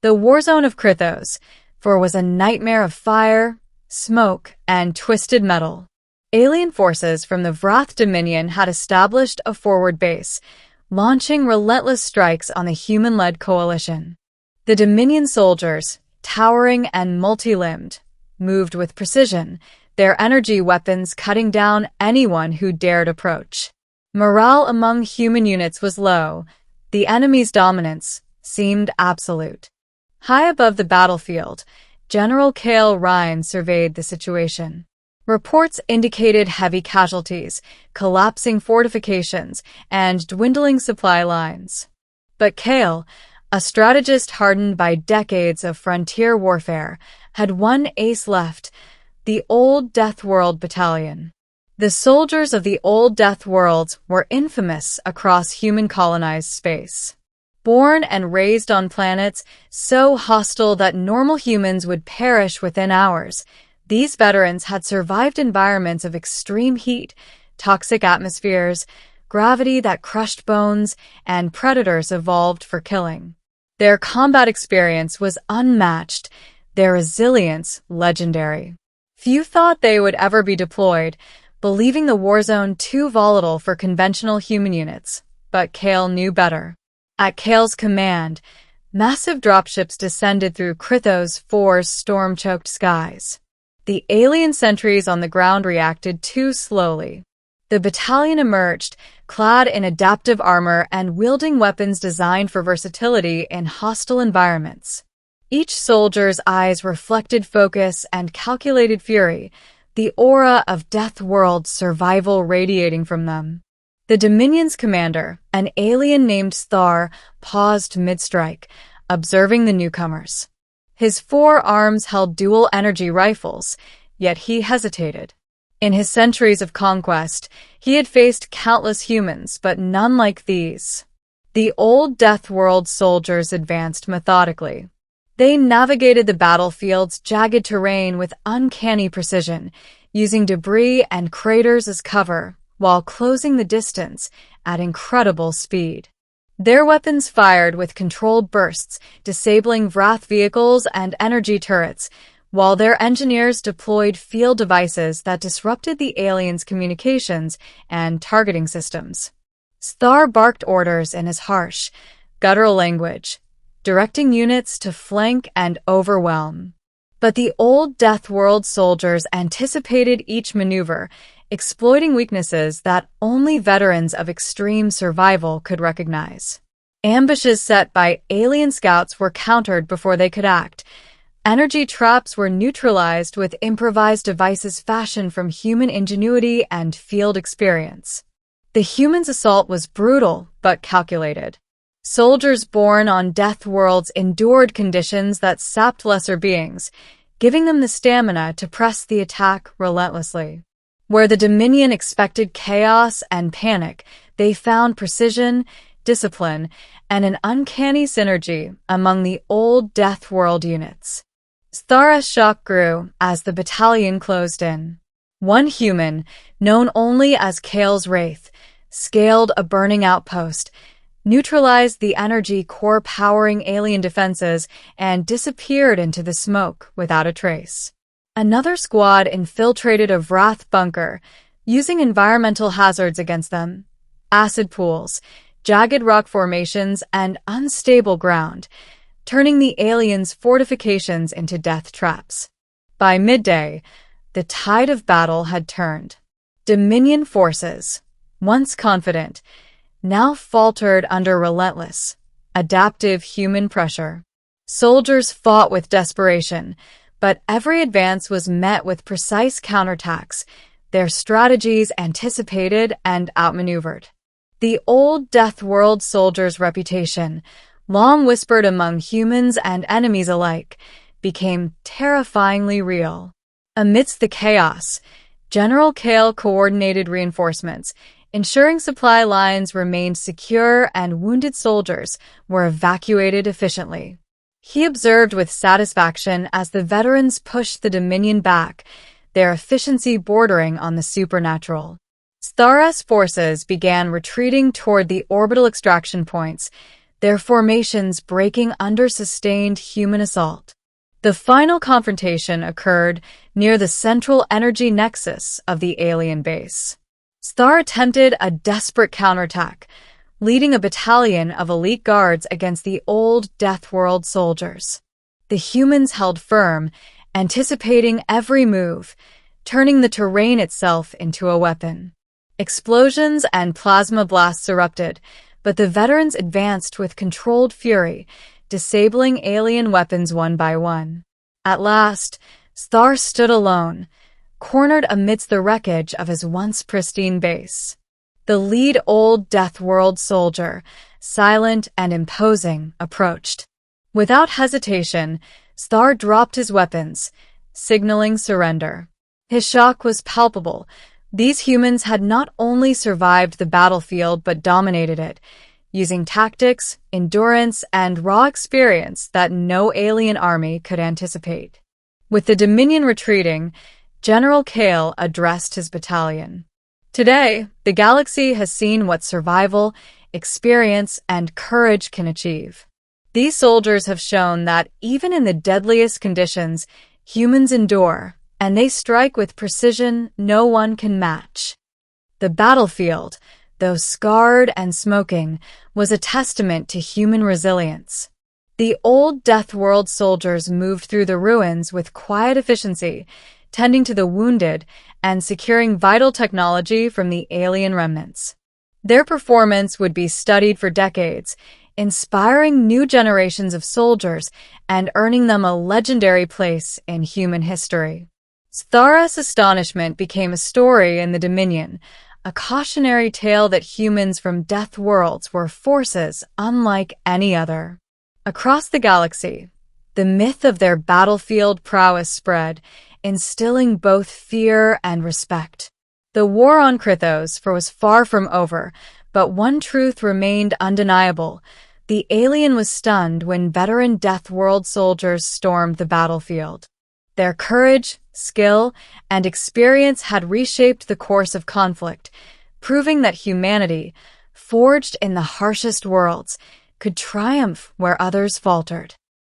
The war zone of Krythos, for it was a nightmare of fire, smoke, and twisted metal. Alien forces from the Vrath Dominion had established a forward base, launching relentless strikes on the human-led coalition. The Dominion soldiers, towering and multi-limbed, moved with precision, their energy weapons cutting down anyone who dared approach. Morale among human units was low. The enemy's dominance seemed absolute. High above the battlefield, General Cale Rhine surveyed the situation. Reports indicated heavy casualties, collapsing fortifications, and dwindling supply lines. But Cale, a strategist hardened by decades of frontier warfare, had one ace left: the Old Deathworld Battalion. The soldiers of the Old Deathworlds were infamous across human-colonized space. Born and raised on planets so hostile that normal humans would perish within hours, these veterans had survived environments of extreme heat, toxic atmospheres, gravity that crushed bones, and predators evolved for killing. Their combat experience was unmatched, their resilience legendary. Few thought they would ever be deployed, believing the war zone too volatile for conventional human units, but Cale knew better. At Cale's command, massive dropships descended through Krythos' IV's storm-choked skies. The alien sentries on the ground reacted too slowly. The battalion emerged, clad in adaptive armor and wielding weapons designed for versatility in hostile environments. Each soldier's eyes reflected focus and calculated fury, the aura of Deathworld survival radiating from them. The Dominion's commander, an alien named Thar, paused mid-strike, observing the newcomers. His 4 arms held dual-energy rifles, yet he hesitated. In his centuries of conquest, he had faced countless humans, but none like these. The Old Deathworld soldiers advanced methodically. They navigated the battlefield's jagged terrain with uncanny precision, using debris and craters as cover, while closing the distance at incredible speed. Their weapons fired with controlled bursts, disabling Vrath vehicles and energy turrets, while their engineers deployed field devices that disrupted the aliens' communications and targeting systems. Thar barked orders in his harsh, guttural language, directing units to flank and overwhelm. But the Old Deathworld soldiers anticipated each maneuver, exploiting weaknesses that only veterans of extreme survival could recognize. Ambushes set by alien scouts were countered before they could act. Energy traps were neutralized with improvised devices fashioned from human ingenuity and field experience. The humans' assault was brutal but calculated. Soldiers born on Deathworlds endured conditions that sapped lesser beings, giving them the stamina to press the attack relentlessly. Where the Dominion expected chaos and panic, they found precision, discipline, and an uncanny synergy among the Old Deathworld units. Thara's shock grew as the battalion closed in. One human, known only as Cale's Wraith, scaled a burning outpost, neutralized the energy core powering alien defenses, and disappeared into the smoke without a trace. Another squad infiltrated a Vrath bunker, using environmental hazards against them: acid pools, jagged rock formations, and unstable ground, turning the aliens' fortifications into death traps. By midday, the tide of battle had turned. Dominion forces, once confident, now faltered under relentless, adaptive human pressure. Soldiers fought with desperation, but every advance was met with precise counterattacks, their strategies anticipated and outmaneuvered. The Old Deathworld soldiers' reputation, long whispered among humans and enemies alike, became terrifyingly real. Amidst the chaos, General Cale coordinated reinforcements, ensuring supply lines remained secure and wounded soldiers were evacuated efficiently. He observed with satisfaction as the veterans pushed the Dominion back, their efficiency bordering on the supernatural. Thara's forces began retreating toward the orbital extraction points, their formations breaking under sustained human assault. The final confrontation occurred near the central energy nexus of the alien base. Star attempted a desperate counterattack, leading a battalion of elite guards against the old Deathworld soldiers. The humans held firm, anticipating every move, turning the terrain itself into a weapon. Explosions and plasma blasts erupted, but the veterans advanced with controlled fury, disabling alien weapons one by one. At last, Star stood alone, cornered amidst the wreckage of his once pristine base. The lead old Deathworld soldier, silent and imposing, approached. Without hesitation, Star dropped his weapons, signaling surrender. His shock was palpable. These humans had not only survived the battlefield but dominated it, using tactics, endurance, and raw experience that no alien army could anticipate. With the Dominion retreating, General Kale addressed his battalion. Today, the galaxy has seen what survival, experience, and courage can achieve. These soldiers have shown that even in the deadliest conditions, humans endure, and they strike with precision no one can match. The battlefield, though scarred and smoking, was a testament to human resilience. The old Deathworld soldiers moved through the ruins with quiet efficiency, tending to the wounded and securing vital technology from the alien remnants. Their performance would be studied for decades, inspiring new generations of soldiers and earning them a legendary place in human history. Stara's astonishment became a story in the Dominion, a cautionary tale that humans from Deathworlds were forces unlike any other. Across the galaxy, the myth of their battlefield prowess spread, instilling both fear and respect. The war on Krythos was far from over, but one truth remained undeniable. The alien was stunned when veteran Deathworld soldiers stormed the battlefield. Their courage, skill, and experience had reshaped the course of conflict, proving that humanity, forged in the harshest worlds, could triumph where others faltered.